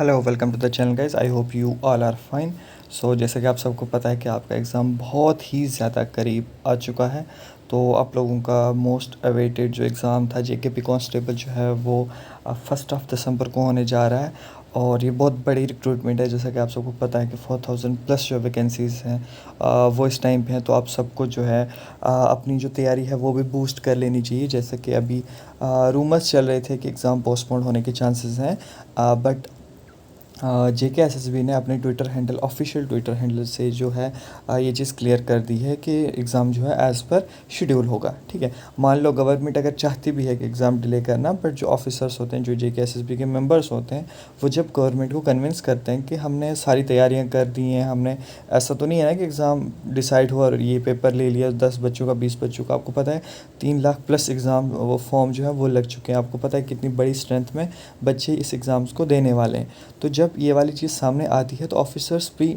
Hello, welcome to the channel guys. I hope you all are fine. So जैसे कि आप सबको पता है कि आपका एग्ज़ाम बहुत ही ज़्यादा करीब आ चुका है। तो आप लोगों का मोस्ट अवेटेड जो एग्ज़ाम था जेकेपी कांस्टेबल जो है वो 1 दिसंबर को होने जा रहा है। और ये बहुत बड़ी रिक्रूटमेंट है। जैसा कि आप सबको पता है कि 4000 प्लस जो वैकेंसीज़ हैं वो इस टाइम पे हैं। तो आप सबको जो है अपनी जो तैयारी है वो भी बूस्ट कर लेनी चाहिए। जैसे कि अभी रूमर्स चल रहे थे कि एग्ज़ाम पोस्टपोन होने के चांसेस हैं, बट जेके एसएसबी ने अपने Twitter handle official Twitter handle से जो है ये चीज़ क्लियर कर दी है कि एग्ज़ाम जो है एज़ पर शेड्यूल होगा। ठीक है, मान लो गवर्नमेंट अगर चाहती भी है कि एग्ज़ाम डिले करना, बट जो ऑफिसर्स होते हैं, जो जेके एसएसबी के मेंबर्स होते हैं, वो जब गवर्नमेंट को कन्विंस करते हैं कि हमने सारी तैयारियां कर दी हैं, हमने ऐसा तो नहीं है ना कि एग्ज़ाम डिसाइड हुआ और ये पेपर ले लिया 10 बच्चों का 20 बच्चों का। आपको पता है 3 लाख प्लस एग्ज़ाम वो फॉर्म जो है वो लग चुके हैं। आपको पता है कितनी बड़ी स्ट्रेंथ में बच्चे इस एग्ज़ाम्स को देने वाले हैं। तो जब ये वाली चीज़ सामने आती है तो ऑफिसर्स भी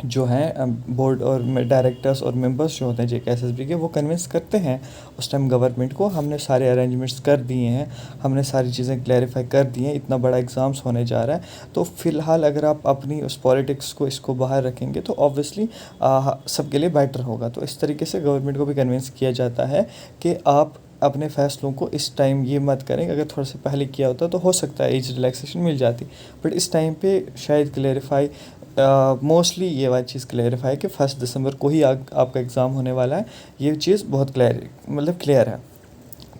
जो हैं बोर्ड और डायरेक्टर्स और मेंबर्स जो होते हैं जेके एसएसबी के, वो कन्विंस करते हैं उस टाइम गवर्नमेंट को, हमने सारे अरेंजमेंट्स कर दिए हैं, हमने सारी चीज़ें क्लैरिफाई कर दी हैं, इतना बड़ा एग्ज़ाम्स होने जा रहा है। तो फ़िलहाल अगर आप अपनी उस पॉलिटिक्स को इसको बाहर रखेंगे तो ऑब्वियसली सबके लिए बेटर होगा। तो इस तरीके से गवर्नमेंट को भी कन्विंस किया जाता है कि आप अपने फ़ैसलों को इस टाइम ये मत करें। अगर थोड़ा सा पहले किया होता तो हो सकता है एज रिलैक्सेशन मिल जाती, बट इस टाइम पे शायद क्लेरिफाई मोस्टली ये वाली चीज़ क्लेरिफाई कि 1 दिसंबर को ही आपका एग्ज़ाम होने वाला है। ये चीज़ बहुत क्लियर है।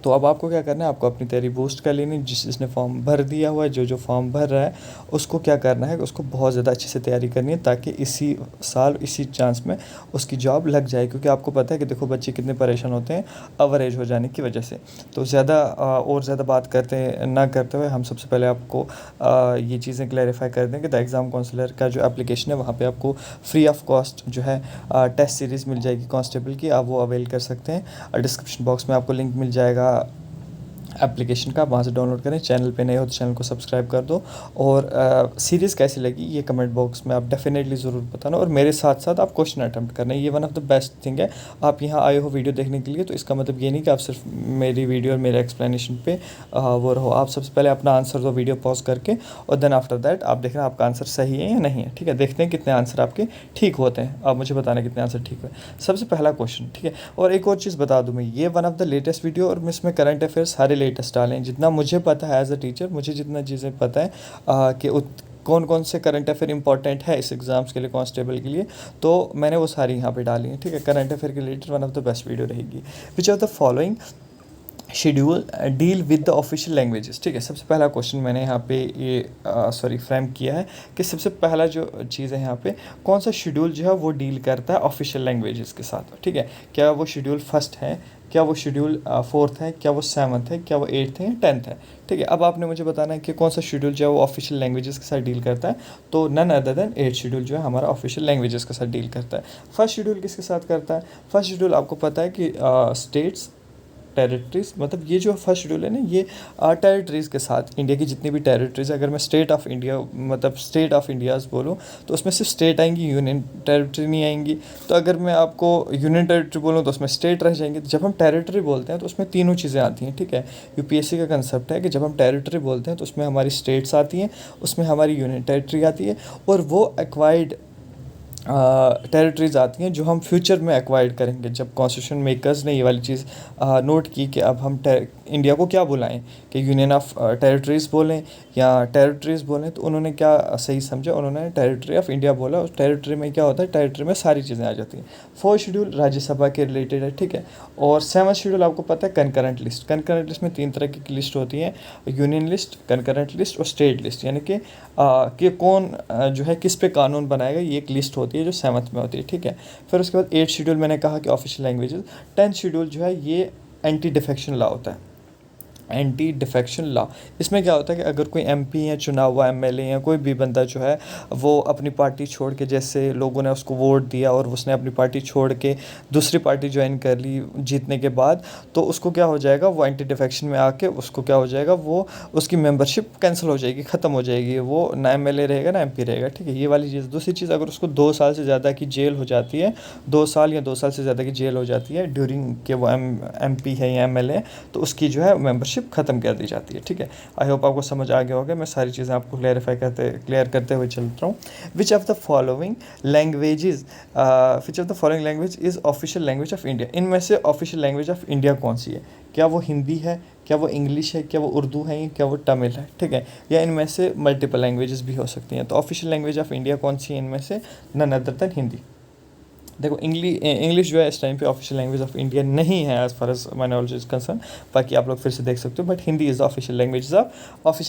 तो अब आपको क्या करना है, आपको अपनी तैयारी बूस्ट कर लेनी। जिसने फॉर्म भर दिया हुआ है, जो फॉर्म भर रहा है, उसको क्या करना है, उसको बहुत ज़्यादा अच्छे से तैयारी करनी है ताकि इसी साल इसी चांस में उसकी जॉब लग जाए। क्योंकि आपको पता है कि देखो बच्चे कितने परेशान होते हैं अवरेज हो जाने की वजह से। तो ज़्यादा बात ना करते हुए हम सबसे पहले आपको ये चीज़ें क्लैरिफाई कर दें कि द एग्ज़ाम काउंसलर का जो एप्लीकेशन है वहाँ पे आपको फ्री ऑफ कॉस्ट जो है टेस्ट सीरीज़ मिल जाएगी कांस्टेबल की। आप वो अवेल कर सकते हैं। डिस्क्रिप्शन बॉक्स में आपको लिंक मिल जाएगा एप्लीकेशन का, वहाँ से डाउनलोड करें। चैनल पे नए हो तो चैनल को सब्सक्राइब कर दो। और सीरीज़ कैसी लगी ये कमेंट बॉक्स में आप डेफिनेटली ज़रूर बताना। और मेरे साथ साथ आप क्वेश्चन अटैम्प्ट करना, ये one of the best thing है। आप यहाँ आए हो वीडियो देखने के लिए, तो इसका मतलब ये नहीं कि आप सिर्फ मेरी वीडियो और मेरे एक्सप्लेनेशन पे वो रहो। आप सबसे पहले अपना आंसर दो वीडियो पॉज करके, और देन आफ्टर दैट आप देखना आपका आंसर सही है या नहीं है। ठीक है, देखते हैं कितने आंसर आपके ठीक होते हैं। आप मुझे बताना कितने आंसर ठीक हुए। सबसे पहला क्वेश्चन, ठीक है। और एक और चीज़ बता दूँ मैं, ये one of the latest video और इसमें करंट अफेयर्स सारे लेटेस्ट डाले हैं। जितना मुझे पता है एज अ टीचर, मुझे जितना चीज़ें पता है कि कौन कौन से करंट अफेयर इंपॉर्टेंट है इस एग्ज़ाम्स के लिए, कांस्टेबल के लिए, तो मैंने वो सारी यहाँ पे डाली हैं। ठीक है, करंट अफेयर के related one of the best video रहेगी। Which of the following schedule deal with the official languages. ठीक है, सबसे पहला क्वेश्चन मैंने यहाँ पे ये फ्रेम किया है कि सबसे पहला जो चीज़ है यहाँ पे, कौन सा शेड्यूल जो है वो डील करता है ऑफिशियल लैंग्वेजेस के साथ। ठीक है, क्या वो शेड्यूल फर्स्ट है, क्या वो शेड्यूल फोर्थ है, क्या वो सेवन्थ है, क्या वो एट्थ है या टेंथ है। ठीक है, अब आपने मुझे बताना है कि कौन सा शेड्यूल जो है वो ऑफिशियल लैंग्वेजेस के साथ डील करता है। तो none other than eighth schedule जो है हमारा ऑफिशियल लैंग्वेजेस के साथ डील करता है। फर्स्ट शेड्यूल किसके साथ करता है? फर्स्ट शेड्यूल आपको पता है कि स्टेट्स, टेरिटरीज़, मतलब ये जो फर्स्ट शेड्यूल है ना, ये टेरिटरीज़ के साथ, इंडिया की जितनी भी टेरिटरीज़, अगर मैं स्टेट ऑफ इंडिया मतलब स्टेट ऑफ इंडियाज़ बोलूँ तो उसमें सिर्फ स्टेट आएंगी, यूनियन टेरिटरी नहीं आएंगी। तो अगर मैं आपको यूनियन टेरिटरी बोलूँ तो उसमें स्टेट रह जाएंगे। जब हम टेरिटरी बोलते हैं तो उसमें तीनों चीज़ें आती हैं। ठीक है, यूपीएससी का कंसेप्ट है कि जब हम टेरिटरी बोलते हैं तो उसमें हमारी स्टेट्स आती हैं, उसमें हमारी यूनियन टेरिटरी आती है, और वो एक्वायर्ड टेरिटरीज़ आती हैं जो हम फ्यूचर में एक्वायर्ड करेंगे। जब कॉन्स्टिट्यूशन मेकर्स ने ये वाली चीज़ नोट की कि अब हम इंडिया को क्या बुलाएं, कि यूनियन ऑफ टेरिटरीज़ बोलें या टेरिटरीज़ बोलें, तो उन्होंने क्या सही समझा, उन्होंने टेरिटरी ऑफ इंडिया बोला। उस टेरिटरी में क्या होता है, टेरिटरी में सारी चीज़ें आ जाती हैं। फोर्थ शेड्यूल राज्यसभा के रिलेटेड है। ठीक है, और सेवन्थ शेड्यूल आपको पता है कंकरेंट लिस्ट। कंकरेंट लिस्ट में 3 तरह की लिस्ट होती हैं, यूनियन लिस्ट, कंकरेंट लिस्ट और स्टेट लिस्ट। यानी कि कौन जो है किस पे कानून बनाएगा, ये एक लिस्ट होती है जो सेवन्थ में होती है। ठीक है, फिर उसके बाद एट्थ शेड्यूल मैंने कहा कि ऑफिशियल लैंग्वेजेस। टेंथ शेड्यूल जो है ये एंटी डिफेक्शन लॉ होता है। एंटी डिफेक्शन लॉ, इसमें क्या होता है कि अगर कोई एमपी या चुना हुआ एमएलए या कोई भी बंदा जो है वो अपनी पार्टी छोड़ के, जैसे लोगों ने उसको वोट दिया और उसने अपनी पार्टी छोड़ के दूसरी पार्टी ज्वाइन कर ली जीतने के बाद, तो उसको क्या हो जाएगा, वो एंटी डिफेक्शन में आके उसको क्या हो जाएगा, वो उसकी मेंबरशिप कैंसिल हो जाएगी, ख़त्म हो जाएगी, वो ना एमएलए रहेगा ना एमपी रहेगा। ठीक है, ये वाली चीज़। दूसरी चीज़, अगर उसको 2 साल से ज़्यादा की जेल हो जाती है, 2 साल या 2 साल से ज़्यादा की जेल हो जाती है ड्यूरिंग के वो एमपी है या एमएलए, तो उसकी जो है मेंबरशिप मेंबरशिप ख़त्म कर दी जाती है। ठीक है, आई होप आपको समझ आ गया होगा। मैं सारी चीज़ें आपको क्लियर करते हुए चल रहा हूँ। विच of the following languages is official language of India. इनमें से ऑफिशियल लैंग्वेज ऑफ इंडिया कौन सी है? क्या वो हिंदी है, क्या वो इंग्लिश है, क्या वो उर्दू है, क्या वो तमिल है? ठीक है, या इनमें से मल्टीपल लैंग्वेजेस भी हो सकती हैं। तो ऑफिशियल लैंग्वेज ऑफ इंडिया कौन सी है इनमें से? None other than Hindi. देखो इंग्लिश जो है इस टाइम पे ऑफिशियल लैंग्वेज ऑफ इंडिया नहीं है as far as my knowledge is concern. बाकी आप लोग फिर से देख सकते हो, but Hindi is the official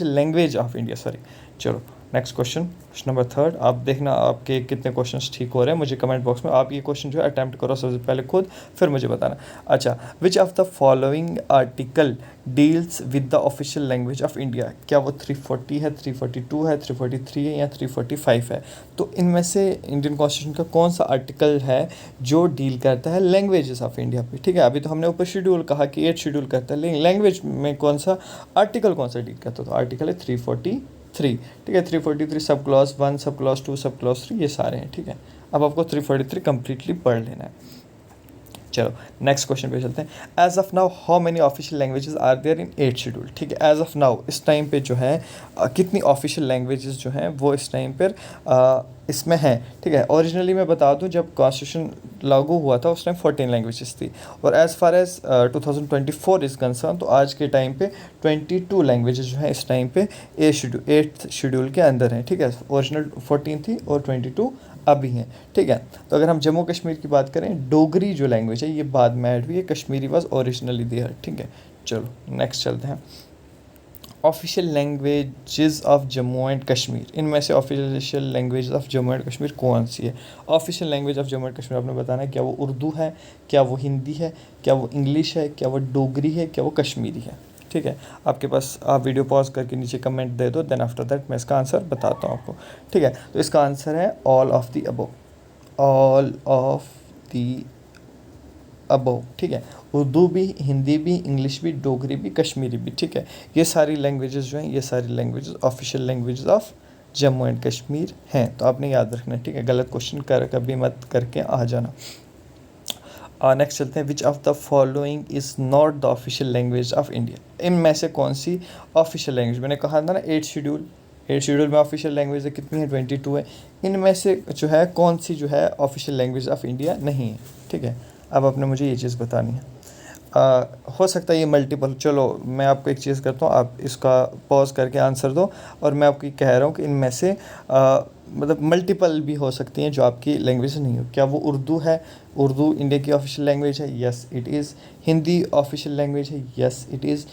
language of India, sorry. चलो नेक्स्ट क्वेश्चन नंबर 3। आप देखना आपके कितने क्वेश्चंस ठीक हो रहे हैं, मुझे कमेंट बॉक्स में आप ये क्वेश्चन जो है अटैम्प्ट करो सबसे पहले खुद, फिर मुझे बताना। अच्छा, विच of the following article deals with the official language of India? क्या वो 340 है, 342 है, 343 है, या 345 है? तो इनमें से इंडियन कॉन्स्टिट्यूशन का कौन सा आर्टिकल है जो डील करता है लैंग्वेजेस ऑफ इंडिया पे? ठीक है, अभी तो हमने ऊपर शेड्यूल कहा कि 8 शेड्यूल करता है, लेकिन लैंग्वेज में कौन सा आर्टिकल डील करता है? तो आर्टिकल है 343। ठीक है, 343 sub clause 1, sub clause 2, sub clause 3, ये सारे हैं। ठीक है, अब आपको 343 कंप्लीटली पढ़ लेना है। चलो नेक्स्ट क्वेश्चन पे चलते हैं। As of now how many official languages are there in 8 schedule? ठीक है, एज ऑफ नाउ इस टाइम पे जो है कितनी ऑफिशियल लैंग्वेजेस जो हैं वो इस टाइम पर इसमें हैं। ठीक है, ओरिजिनली मैं बता दूं जब कॉन्स्टिट्यूशन लागू हुआ था उस टाइम 14 लैंग्वेजेस थी, और as far as 2024 is concern तो आज के टाइम पे 22 लैंग्वेजेस जो हैं इस टाइम पे 8th शेड्यूल के अंदर हैं। ठीक है, ओरिजिनल 14 थी और 22 अभी हैं। ठीक है, तो अगर हम जम्मू कश्मीर की बात करें, डोगरी जो लैंग्वेज है ये बाद में ऐड हुई है, कश्मीरी वाज ओरिजिनली देयर। ठीक है, चलो नेक्स्ट चलते हैं। Official languages of Jammu and Kashmir, इनमें से official language of Jammu and Kashmir कौन सी है? Official language of Jammu and Kashmir आपने बताना है, क्या वो उर्दू है, क्या वो हिंदी है, क्या वो इंग्लिश है, क्या वो डोगरी है, क्या वो कश्मीरी है? ठीक है, आपके पास आप वीडियो पॉज करके नीचे कमेंट दे दो, देन आफ्टर दैट मैं इसका आंसर बताता हूँ आपको। ठीक है, तो इसका आंसर है all of the above, all of the above. ठीक है, उर्दू भी, हिंदी भी, इंग्लिश भी, डोगरी भी, कश्मीरी भी। ठीक है, ये सारी लैंग्वेजेस जो हैं ये सारी languages official languages of Jammu and Kashmir हैं। तो आपने याद रखना है। ठीक है, गलत क्वेश्चन कभी मत करके आ जाना। नेक्स्ट चलते हैं। विच of the following is not the official language of India? इनमें से कौन सी ऑफिशियल लैंग्वेज, मैंने कहा था ना 8 शेड्यूल में ऑफिशियल लैंग्वेज है कितनी है? 22 है। इनमें से जो है कौन सी जो है ऑफिशियल लैंग्वेज ऑफ इंडिया नहीं है? ठीक है, अब आपने मुझे ये चीज़ बतानी है। हो सकता है ये मल्टीपल, चलो मैं आपको एक चीज़ करता हूँ, आप इसका पॉज करके आंसर दो, और मैं आपको कह रहा हूँ कि इनमें से मतलब मल्टीपल भी हो सकती हैं जो आपकी लैंग्वेज नहीं हो। क्या वो उर्दू है? उर्दू इंडिया की ऑफिशियल लैंग्वेज है, yes it is. Hindi official language है, यस इट इज़।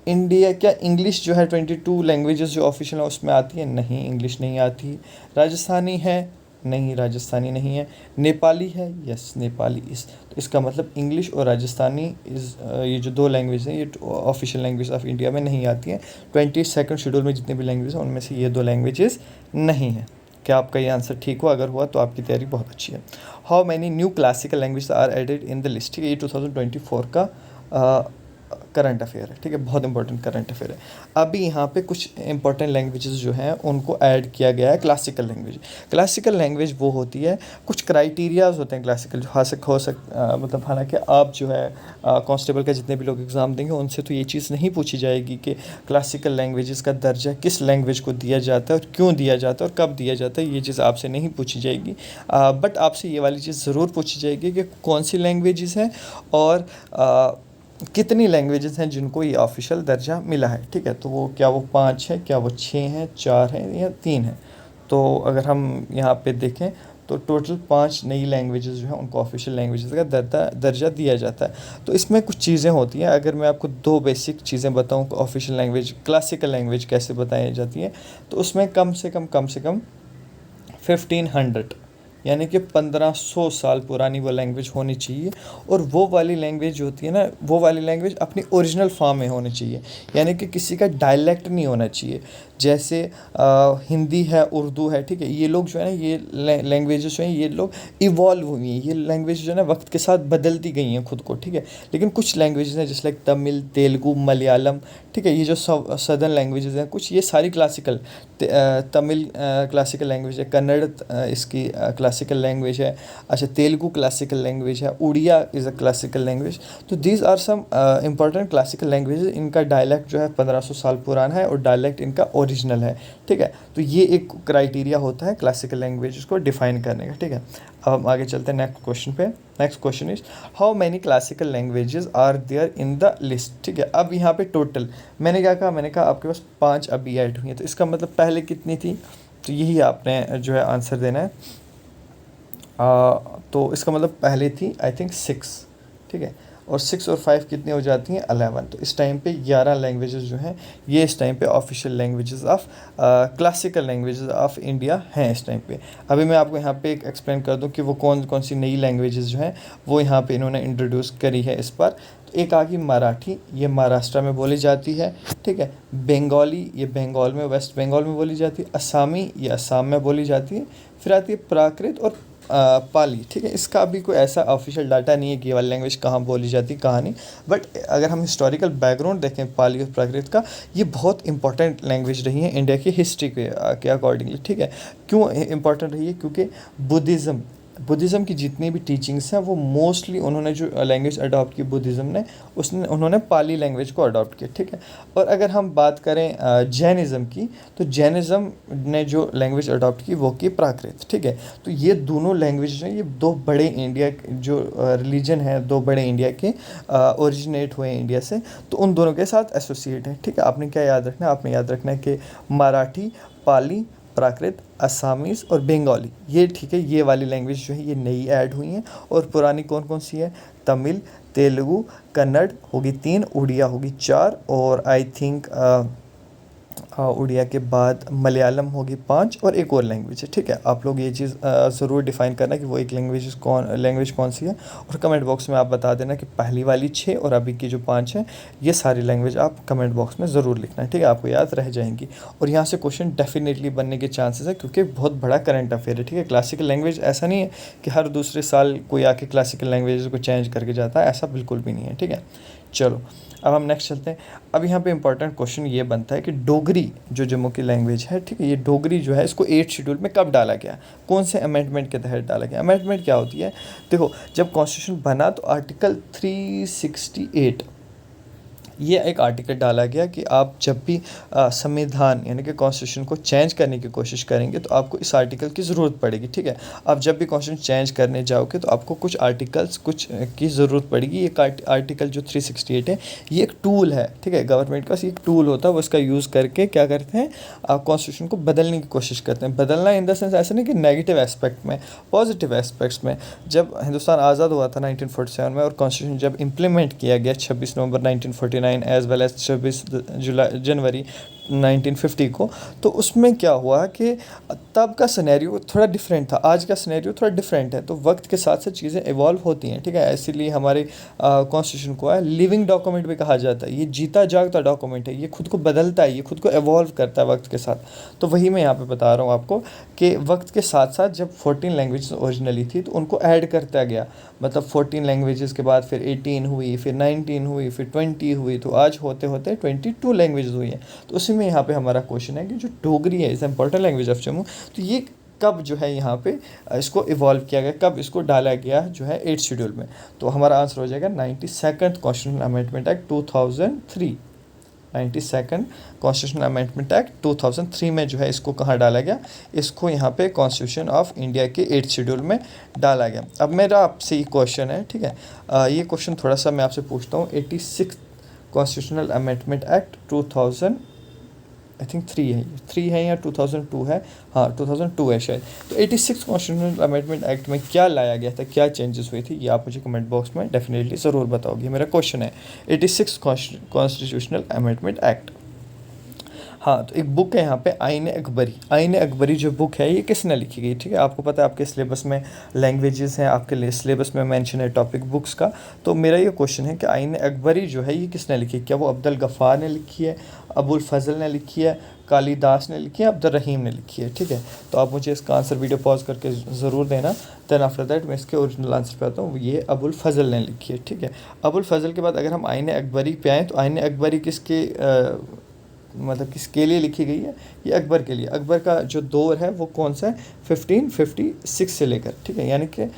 इंडिया क्या इंग्लिश जो है 22 लैंग्वेजेस जो ऑफिशियल है उसमें आती है? नहीं, इंग्लिश नहीं आती। राजस्थानी है? नहीं, राजस्थानी नहीं है। नेपाली है? यस नेपाली इस। तो इसका मतलब इंग्लिश और राजस्थानी इस ये जो 2 लैंग्वेज हैं ये ऑफिशियल लैंग्वेज ऑफ इंडिया में नहीं आती हैं। 22nd शेड्यूल में जितने भी लैंग्वेज हैं उनमें से ये 2 लैंग्वेजेस नहीं हैं। क्या आपका ये आंसर ठीक हुआ? अगर हुआ तो आपकी तैयारी बहुत अच्छी है। How many new classical language are added in the list? ठीक है, ये 2024 का करंट अफेयर है। ठीक है, बहुत इंपॉर्टेंट करंट अफेयर है। अभी यहाँ पे कुछ इंपॉर्टेंट लैंग्वेजेस जो हैं उनको ऐड किया गया है क्लासिकल लैंग्वेज। क्लासिकल लैंग्वेज वो होती है, कुछ क्राइटेरियाज होते हैं क्लासिकल जो मतलब हालांकि आप जो है कांस्टेबल का जितने भी लोग एग्ज़ाम देंगे उनसे तो ये चीज़ नहीं पूछी जाएगी कि क्लासिकल लैंग्वेजेस का दर्जा किस लैंग्वेज को दिया जाता है और क्यों दिया जाता है और कब दिया जाता है, ये चीज़ आपसे नहीं पूछी जाएगी। बट आपसे ये वाली चीज़ ज़रूर पूछी जाएगी कि कौन सी लैंग्वेजेस हैं और कितनी लैंग्वेजेस हैं जिनको ये ऑफिशियल दर्जा मिला है। ठीक है, तो वो क्या वो 5 है, क्या वो 6 हैं, 4 हैं या 3 हैं? तो अगर हम यहाँ पे देखें तो टोटल 5 नई लैंग्वेजेस जो हैं उनको ऑफिशियल लैंग्वेजेस का दर्जा दिया जाता है। तो इसमें कुछ चीज़ें होती हैं। अगर मैं आपको 2 बेसिक चीज़ें बताऊँ कि ऑफिशियल लैंग्वेज क्लासिकल लैंग्वेज कैसे बताई जाती है, तो उसमें कम से कम 1500 यानी कि 1500 साल पुरानी वो लैंग्वेज होनी चाहिए। और वो वाली लैंग्वेज जो होती है ना, वो वाली लैंग्वेज अपनी ओरिजिनल फॉर्म में होनी चाहिए, यानी कि किसी का डायलेक्ट नहीं होना चाहिए। जैसे हिंदी है, उर्दू है, ठीक है, ये लोग जो है ना, ये लैंग्वेजेस जो हैं ये लोग इवॉल्व हुई हैं, ये लैंग्वेज जो है ना वक्त के साथ बदलती गई हैं खुद को, ठीक है। लेकिन कुछ लैंग्वेजेस हैं जैसे लाइक तमिल, तेलुगु, मलयालम, ठीक है, ये जो सदर्न लैंग्वेजेस हैं कुछ, ये सारी क्लासिकल, तमिल क्लासिकल लैंग्वेज है, कन्नड़ इसकी क्लासिकल लैंग्वेज है, अच्छा तेलुगु क्लासिकल लैंग्वेज है, Oriya is a classical language. तो these are some important classical languages. इनका डायलेक्ट जो है 1500 साल पुराना है और डायलेक्ट इनका ओरिजिनल है, ठीक है। तो ये एक क्राइटेरिया होता है क्लासिकल लैंग्वेजेस को डिफाइन करने का, ठीक है। अब हम आगे चलते हैं नेक्स्ट क्वेश्चन पे। Next question is how many classical languages are there in the list, ठीक है। अब यहाँ पे टोटल मैंने क्या कहा, मैंने कहा आपके पास 5 अभी ऐड हुई हैं, तो इसका मतलब पहले कितनी थी, तो यही आपने जो है आंसर देना है। तो इसका मतलब पहले थी आई थिंक 6, ठीक है, और 6 और 5 कितनी हो जाती हैं 11। तो इस टाइम पे 11 लैंग्वेजेस जो हैं ये इस टाइम पे official languages of classical languages of India हैं इस टाइम पे। अभी मैं आपको यहाँ पे एक एक्सप्लेन कर दूँ कि वो कौन कौन सी नई लैंग्वेजेस जो हैं वो यहाँ पे इन्होंने इंट्रोड्यूस करी है इस बार। तो एक आ गई मराठी, ये महाराष्ट्र में बोली जाती है, ठीक है। बंगाली, ये बंगाल में, वेस्ट बंगाल में बोली जाती है। असमी, ये असम में बोली जाती है। फिर आती है प्राकृत और पाली, ठीक है। इसका अभी कोई ऐसा ऑफिशियल डाटा नहीं है कि ये वाली लैंग्वेज कहाँ बोली जाती है कहाँ नहीं, बट अगर हम हिस्टोरिकल बैकग्राउंड देखें पाली और प्राकृत का, ये बहुत इंपॉर्टेंट लैंग्वेज रही है इंडिया की हिस्ट्री के अकॉर्डिंगली, ठीक है। क्यों इंपॉर्टेंट रही है, क्योंकि बुद्धिज़्म की जितनी भी टीचिंग्स हैं वो मोस्टली उन्होंने जो लैंग्वेज अडॉप्ट की बुद्धिज़्म ने, उन्होंने पाली लैंग्वेज को अडॉप्ट किया, ठीक है। और अगर हम बात करें जैनिज़्म की, तो जैनिज़्म ने जो लैंग्वेज अडॉप्ट की वो की प्राकृत, ठीक है। तो ये दोनों लैंग्वेज हैं, ये दो बड़े इंडिया जो रिलीजन है, दो बड़े इंडिया के ओरिजिनेट हुए हैं इंडिया से, तो उन दोनों के साथ एसोसिएट है, ठीक है। आपने क्या याद रखना है, आपने याद रखना है कि मराठी, पाली, प्राकृत, असामीज़ और बंगाली, ये ठीक है, ये वाली लैंग्वेज जो है ये नई ऐड हुई हैं। और पुरानी कौन कौन सी है, तमिल, तेलुगु, कन्नड़ होगी 3, उड़िया होगी 4, और आई थिंक उड़िया के बाद मलयालम होगी 5, और एक और लैंग्वेज है, ठीक है। आप लोग ये चीज़ ज़रूर डिफ़ाइन करना कि वो एक लैंग्वेज कौन सी है, और कमेंट बॉक्स में आप बता देना कि पहली वाली 6 और अभी की जो 5 है, ये सारी लैंग्वेज आप कमेंट बॉक्स में ज़रूर लिखना है, ठीक है, आपको याद रह जाएंगी। और यहाँ से क्वेश्चन डेफिनेटली बनने के चांसेस है, क्योंकि बहुत बड़ा करंट अफेयर है, ठीक है। क्लासिकल लैंग्वेज ऐसा नहीं है कि हर दूसरे साल कोई आके क्लासिकल लैंग्वेज को चेंज करके जाता है, ऐसा बिल्कुल भी नहीं है, ठीक है। चलो अब हम नेक्स्ट चलते हैं। अब यहाँ पे इंपॉर्टेंट क्वेश्चन ये बनता है कि डोगरी जो जम्मू की लैंग्वेज है, ठीक है, ये डोगरी जो है इसको 8th शेड्यूल में कब डाला गया, कौन से अमेंडमेंट के तहत डाला गया। अमेंडमेंट क्या होती है, देखो जब कॉन्स्टिट्यूशन बना तो आर्टिकल 368 ये एक आर्टिकल डाला गया कि आप जब भी संविधान यानी कि कॉन्स्टिट्यूशन को चेंज करने की कोशिश करेंगे तो आपको इस आर्टिकल की ज़रूरत पड़ेगी, ठीक है। आप जब भी कॉन्स्टिट्यूशन चेंज करने जाओगे तो आपको कुछ आर्टिकल्स की ज़रूरत पड़ेगी। ये आर्टिकल जो 368 है ये एक टूल है, ठीक है, गवर्नमेंट का एक टूल होता है, वो इसका यूज़ करके क्या करते हैं, आप कॉन्स्टिट्यूशन को बदलने की कोशिश करते हैं। बदलना इन द सेंस ऐसा नहीं कि नेगेटिव एस्पेक्ट में, पॉजिटिव एस्पेक्ट्स में। जब हिंदुस्तान आज़ाद हुआ था 1947 में और कॉन्स्टिट्यूशन जब इम्प्लीमेंट किया गया 26 नवंबर 1949 एज वेल एज 26 जनवरी 1950 को, तो उसमें क्या हुआ कि तब का सिनेरियो थोड़ा डिफरेंट था, आज का सिनेरियो थोड़ा डिफरेंट है। तो वक्त के साथ साथ चीज़ें इवॉल्व होती हैं, ठीक है। इसीलिए हमारे कॉन्स्टिट्यूशन को है लिविंग डॉक्यूमेंट भी कहा जाता है। ये जीता जागता डॉक्यूमेंट है, ये खुद को बदलता है, ये खुद को इवॉल्व करता है वक्त के साथ। तो वही मैं यहाँ पे बता रहा हूँ आपको कि वक्त के साथ साथ जब 14 लैंग्वेज ओरिजिनली थी तो उनको ऐड करता गया, मतलब 14 लैंग्वेजेस के बाद फिर 18 हुई, फिर 19 हुई, फिर 20 हुई, तो आज होते होते 22 लैंग्वेज हुई हैं। तो उसी में यहाँ पे हमारा क्वेश्चन है कि जो डोगरी है is important language of Jammu, तो ये कब जो है यहाँ पे इसको इवॉल्व किया गया, कब इसको डाला गया जो है 8th शेड्यूल में। तो हमारा आंसर हो जाएगा 92nd constitutional amendment act 2003। 92nd constitutional amendment act 2003 में जो है इसको कहाँ डाला गया, इसको यहाँ पे कॉन्स्टिट्यूशन ऑफ इंडिया के 8th शेड्यूल में डाला गया। अब मेरा आपसे ये क्वेश्चन है, ठीक है, ये क्वेश्चन थोड़ा सा मैं आपसे पूछता हूँ। 86 constitutional amendment act 2000 I think 3 है या 2002 है, हाँ 2002 है शायद। तो 86 कॉन्स्टिट्यूशनल अमेंडमेंट एक्ट में क्या लाया गया था, क्या चेंजेस हुई थी, ये आप मुझे कमेंट बॉक्स में डेफिनेटली ज़रूर बताओगे। मेरा क्वेश्चन है 86 कॉन्स्टिट्यूशनल अमेंडमेंट एक्ट। हाँ, तो एक बुक है यहाँ पे आईन अकबरी। आईन अकबरी जो बुक है ये किसने लिखी गई, ठीक है। आपको पता है आपके सिलेबस में लैंग्वेजेस हैं, आपके लिए सिलेबस में मेंशन है टॉपिक बुक्स का। तो मेरा ये क्वेश्चन है कि आईन अकबरी जो है ये किसने लिखी है, क्या वो अब्दुल गफ़ार ने लिखी है, अबुल फजल ने लिखी है, कालिदास ने लिखी है, अब्दुल रहीम ने लिखी है, ठीक है। तो आप मुझे इसका आंसर वीडियो पॉज करके ज़रूर देना। देन आफ्टर दैट मैं इसके ओरिजिनल आंसर पे आता हूँ। ये अबुल फजल ने लिखी है, ठीक है। अबुल फजल के बाद अगर हम आईन अकबरी पे आएँ तो आईन अकबरी किसके मतलब किसके लिए लिखी गई है? ये अकबर के लिए। अकबर का जो दौर है वो कौन सा है? 1556 से लेकर, ठीक है। यानी कि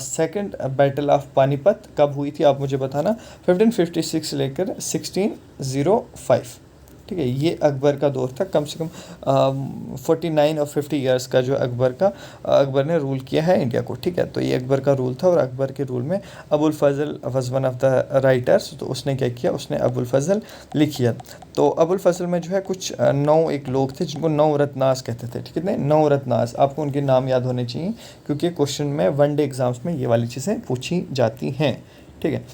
सेकंड बैटल ऑफ पानीपत कब हुई थी आप मुझे बताना? 1556 से लेकर 1605, ठीक है। ये अकबर का दौर था। कम से कम 49 और 50 ईयर्स का जो अकबर ने रूल किया है इंडिया को, ठीक है। तो ये अकबर का रूल था और अकबर के रूल में Abul Fazal was one of the writers. तो उसने क्या किया? उसने अबुल फजल लिखी है। तो अबुल फजल में जो है कुछ 9 एक लोग थे जिनको नौ रत्नास कहते थे, ठीक है। 9 रत्नास, आपको उनके नाम याद होने चाहिए क्योंकि क्वेश्चन में वनडे एग्जाम्स में ये वाली चीज़ें पूछी जाती हैं, ठीक है।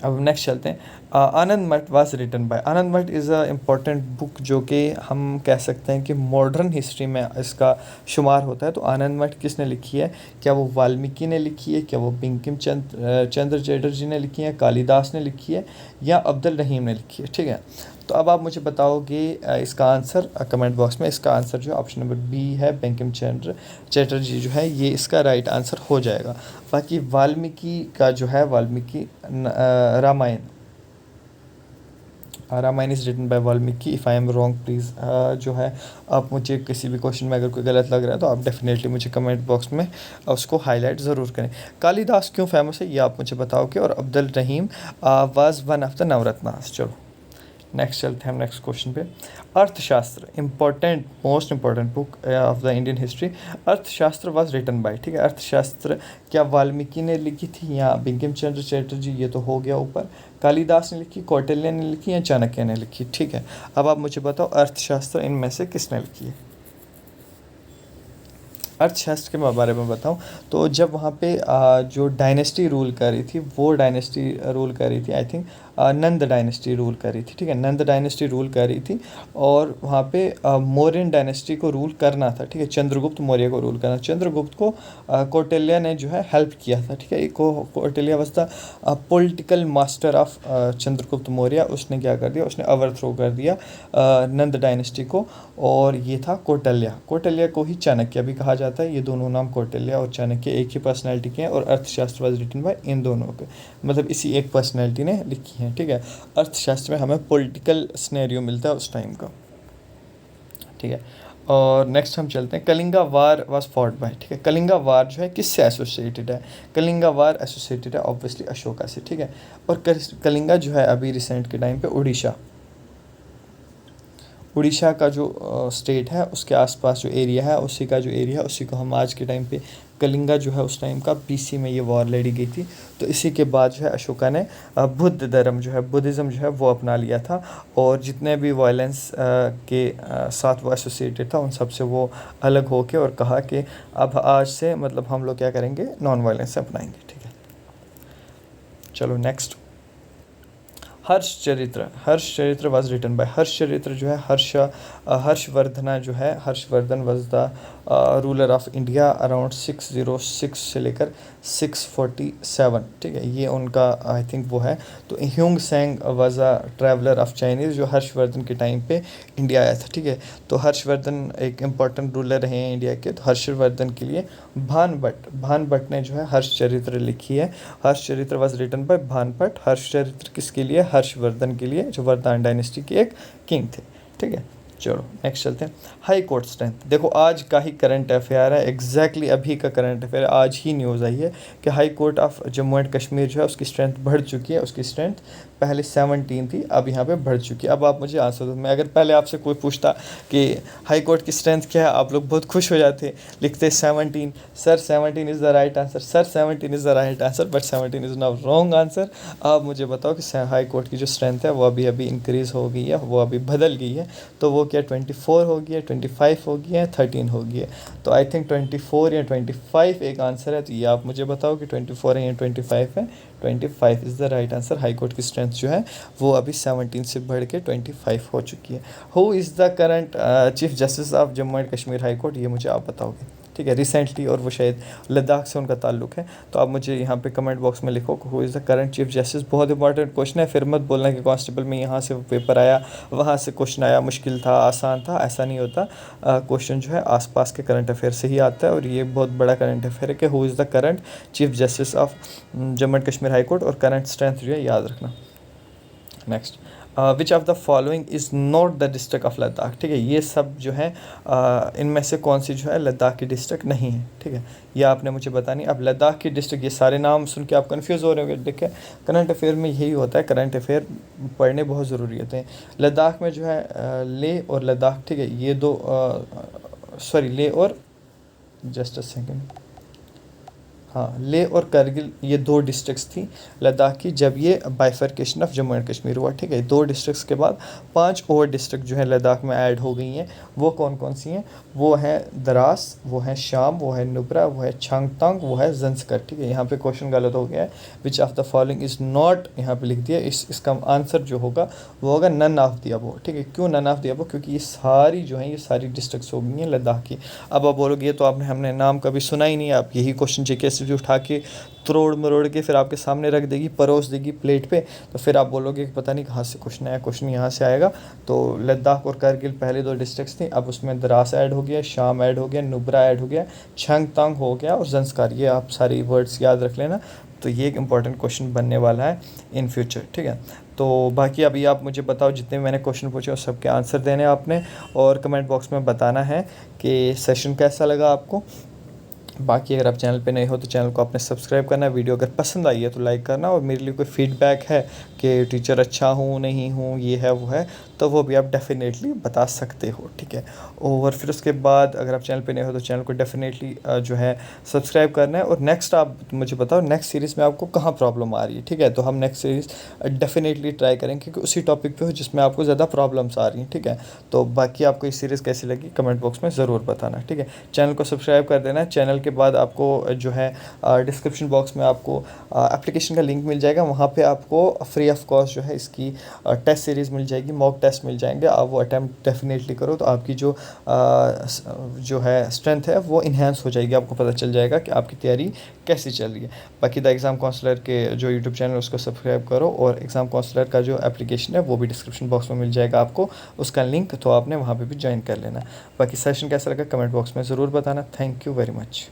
अब नेक्स्ट चलते हैं। आनंद मठ वाज रिटन बाय। आनंद मठ इज़ अ इम्पॉर्टेंट बुक जो कि हम कह सकते हैं कि मॉडर्न हिस्ट्री में इसका शुमार होता है। तो आनंद मठ किसने लिखी है? क्या वो वाल्मीकि ने लिखी है? क्या वो बंकिम चंद्र चटर्जी ने लिखी है? कालिदास ने लिखी है? या अब्दुल रहीम ने लिखी है, ठीक है। तो अब आप मुझे बताओगे इसका आंसर कमेंट बॉक्स में। इसका आंसर जो ऑप्शन नंबर बी है, बंकिम चंद्र चटर्जी जो है, ये इसका राइट आंसर हो जाएगा। बाकी वाल्मीकि का जो है, Valmiki Ramayana, Ramayana is written by Valmiki. If I am wrong please जो है आप मुझे किसी भी क्वेश्चन में अगर कोई गलत लग रहा है तो आप डेफिनेटली मुझे कमेंट बॉक्स में उसको हाईलाइट ज़रूर करें। कालिदास क्यों फेमस है ये आप मुझे बताओगे। और अब्दुल रहीम वाज वन ऑफ द नवरत्नास। चलो नेक्स्ट चलते हैं हम नेक्स्ट क्वेश्चन पे। अर्थशास्त्र, important most important book of the Indian history. अर्थशास्त्र वाज रिटन बाय, ठीक है। अर्थशास्त्र क्या वाल्मीकि ने लिखी थी या बंकिम चंद्र चटर्जी? ये तो हो गया ऊपर। कालिदास ने लिखी, कौटिल्य ने लिखी या चाणक्य ने लिखी, ठीक है। अब आप मुझे बताओ अर्थशास्त्र इनमें से किसने लिखी है? अर्थशास्त्र के बारे में बताऊं तो जब वहाँ पे जो डायनेस्टी रूल कर रही थी, वो डायनेस्टी रूल कर रही थी, I think Nand dynasty rule कर रही थी, ठीक है। नंद डायनेस्टी रूल कर रही थी और वहाँ पे मौर्यन डायनेस्टी को रूल करना था, ठीक है। चंद्रगुप्त मौर्य को रूल करना। चंद्रगुप्त को कौटिल्य ने जो है हेल्प किया था, ठीक है। Kautilya was the political master of Chandragupta Maurya. उसने क्या कर दिया? उसने ओवरथ्रो कर दिया नंद डायनेस्टी को, और ये था कौटिल्य। कौटिल्य को ही चाणक्य भी कहा जाता है। ये दोनों नाम कौटिल्य और चाणक्य एक ही पर्सनैलिटी के हैं और अर्थशास्त्र वाज रिटन बाय इन दोनों के, मतलब इसी एक पर्सनैलिटी ने लिखी है, ठीक है। अर्थशास्त्र में हमें पॉलिटिकल सिनेरियो मिलता है उस टाइम का, ठीक है। और नेक्स्ट हम चलते हैं। Kalinga war was fought by, ठीक है। कलिंगा वार जो है किससे एसोसिएटेड है? कलिंगा वार एसोसिएटेड है ऑब्वियसली अशोका से, ठीक है। और कलिंगा जो है अभी रिसेंट के टाइम पे उड़ीसा का जो स्टेट है उसके आसपास जो एरिया है, उसी का जो एरिया है उसी को हम आज के टाइम पे कलिंगा जो है उस टाइम का BC में ये वॉर लड़ी गई थी। तो इसी के बाद जो है अशोका ने बुद्ध धर्म जो है, बुद्धिज़्म जो है वो अपना लिया था और जितने भी वायलेंस के साथ वो एसोसिएटेड था उन सब से वो अलग होके और कहा कि अब आज से मतलब हम लोग क्या करेंगे, नॉन वायलेंस अपनाएंगे, ठीक है। चलो next. Harshacharita was written by. Harshacharita जो है हर्षवर्धना जो है, Harshavardhan was the ruler of India around 606 से लेकर 647, ठीक है। ये उनका आई थिंक वो है। तो Hiuen Tsang was a traveller of Chinese जो हर्षवर्धन के टाइम पे इंडिया आया था, ठीक है। तो हर्षवर्धन एक इम्पॉर्टेंट रूलर रहे हैं इंडिया के। तो हर्षवर्धन के लिए भानभट्ट ने जो है हर्षचरित्र लिखी है। Harshacharita was written bye भानभट्ट। Harshacharita किसके लिए? हर्षवर्धन के लिए, जो वर्धमान डायनेस्टी के एक किंग थे, ठीक है। चलो नेक्स्ट चलते हैं। हाई कोर्ट स्ट्रेंथ, देखो आज का ही करंट अफेयर है, एग्जैक्टली अभी का करंट अफेयर, आज ही न्यूज़ आई है कि high court of Jammu and Kashmir जो है उसकी स्ट्रेंथ बढ़ चुकी है। उसकी स्ट्रेंथ पहले 17 थी, अब यहाँ पे बढ़ चुकी है। अब आप मुझे आंसर दो। मैं अगर पहले आपसे कोई पूछता कि हाई कोर्ट की स्ट्रेंथ क्या है, आप लोग बहुत खुश हो जाते, लिखते 17। Sir 17 is the right answer, sir 17 is the right answer, but 17 is now wrong answer. आप मुझे बताओ कि हाई कोर्ट की जो स्ट्रेंथ है वो अभी इंक्रीज़ हो गई है, वो अभी बदल गई है। तो वो क्या 24 हो गई है, 25 हो गई है, 13 हो गई है? तो आई थिंक 24 या 25 एक आंसर है। तो ये आप मुझे बताओ कि 24 है या 25 है? 25 is the right answer. High court की स्ट्रेंथ जो है वो अभी 17 से बढ़ के 25 हो चुकी है। Who is the current chief justice of Jammu and Kashmir high court? ये मुझे आप बताओगे। ठीक है, रिसेंटली, और वो शायद लद्दाख से उनका ताल्लुक़ है। तो आप मुझे यहाँ पे कमेंट बॉक्स में लिखो who is the current chief justice. बहुत इंपॉर्टेंट क्वेश्चन है, फिर मत बोलना कि कांस्टेबल में यहाँ से पेपर आया, वहाँ से क्वेश्चन आया, मुश्किल था, आसान था, ऐसा नहीं होता। क्वेश्चन जो है आसपास के करंट अफेयर से ही आता है, और ये बहुत बड़ा करंट अफेयर है कि who is the current chief justice of Jammu and Kashmir high court, और करंट स्ट्रेंथ जो है याद रखना। Next, which of the following is not the district of Ladakh. ठीक है, ये सब जो है इनमें से कौन सी जो है लद्दाख की डिस्ट्रिक्ट नहीं है। ठीक है, यह आपने मुझे बतानी। अब लद्दाख की डिस्ट्रिक्ट, ये सारे नाम सुन के आप कंफ्यूज हो रहे होंगे। देखिए, करंट अफेयर में यही होता है, करंट अफेयर पढ़ने बहुत ज़रूरी होते हैं। लद्दाख में जो है लेह और लद्दाख, ठीक है, ये दो सॉरी लेह और जस्ट अ सेकेंड, हाँ, लेह और करगिल, ये दो डिस्ट्रिक्ट्स थी लद्दाख की जब ये bifurcation of Jammu and Kashmir हुआ। ठीक है, दो डिस्ट्रिक्ट्स के बाद 5 और डिस्ट्रिक्ट जो है लद्दाख में ऐड हो गई हैं। वो कौन कौन सी हैं? वो हैं द्रास, वो है शाम, वो है नुब्रा, वो है छांगतांग, वो है जंस्कर। ठीक है, यहाँ पे क्वेश्चन गलत हो गया है। विच of the following is not, यहाँ पे लिख दिया। इसका आंसर जो होगा वो होगा नन ऑफ द अबव। ठीक है, क्यों नन ऑफ द अबव? क्योंकि ये सारी जो हैं ये सारी डिस्ट्रिक्ट्स हो गई हैं लद्दाख की। अब आप बोलोगे ये तो हमने नाम कभी सुना ही नहीं है। आप यही क्वेश्चन जीके से भी उठा के तोड़ मरोड़ के फिर आपके सामने रख देगी, परोस देगी प्लेट पे, तो फिर आप बोलोगे कि पता नहीं कहाँ से क्वेश्चन आया, क्वेश्चन यहाँ से आएगा। तो लद्दाख और करगिल पहले दो डिस्ट्रिक्ट्स थी, अब उसमें द्रास ऐड हो गया, शाम ऐड हो गया, नुब्रा ऐड हो गया, छंगतांग हो गया, और जंस्कार। ये आप सारी वर्ड्स याद रख लेना। तो ये एक इंपॉर्टेंट क्वेश्चन बनने वाला है इन फ्यूचर। ठीक है, तो बाकी अभी आप मुझे बताओ, जितने मैंने क्वेश्चन पूछे उस सबके आंसर देने आपने, और कमेंट बॉक्स में बताना है कि सेशन कैसा लगा आपको। बाकी अगर आप चैनल पे नए हो तो चैनल को आपने सब्सक्राइब करना है। वीडियो अगर पसंद आई है तो लाइक करना, और मेरे लिए कोई फीडबैक है कि टीचर अच्छा हूँ नहीं हूँ, ये है वो है, तो वो भी आप डेफिनेटली बता सकते हो। ठीक है, और फिर उसके बाद अगर आप चैनल पे नए हो तो चैनल को डेफिनेटली जो है सब्सक्राइब करना है। और नेक्स्ट आप मुझे बताओ नेक्स्ट सीरीज़ में आपको कहाँ प्रॉब्लम आ रही है। ठीक है, तो हम नेक्स्ट सीरीज़ डेफिनेटली ट्राई करेंगे क्योंकि उसी टॉपिक पे हो जिसमें आपको ज़्यादा प्रॉब्लम्स आ रही हैं। ठीक है, तो बाकी आपको ये सीरीज़ कैसी लगी कमेंट बॉक्स में ज़रूर बताना। ठीक है, चैनल को सब्सक्राइब कर देना। चैनल के बाद आपको जो है डिस्क्रिप्शन बॉक्स में आपको एप्लीकेशन का लिंक मिल जाएगा, वहाँ पे आपको फ्री ऑफ कॉस्ट जो है इसकी टेस्ट सीरीज़ मिल जाएगी, मॉक टेस्ट मिल जाएंगे। आप वो अटैम्प्ट डेफिनेटली करो, तो आपकी जो है स्ट्रेंथ है वो इन्हेंस हो जाएगी। आपको पता चल जाएगा कि आपकी तैयारी कैसी चल रही है। बाकी द एग्ज़ाम काउंसलर के जो यूट्यूब चैनल है उसको सब्सक्राइब करो, और एग्ज़ाम काउंसलर का जो एप्लीकेशन है वो भी डिस्क्रिप्शन बॉक्स में मिल जाएगा आपको उसका लिंक, तो आपने वहाँ पे भी ज्वाइन कर लेना। बाकी सेशन कैसा लगा कमेंट बॉक्स में ज़रूर बताना। Thank you very much.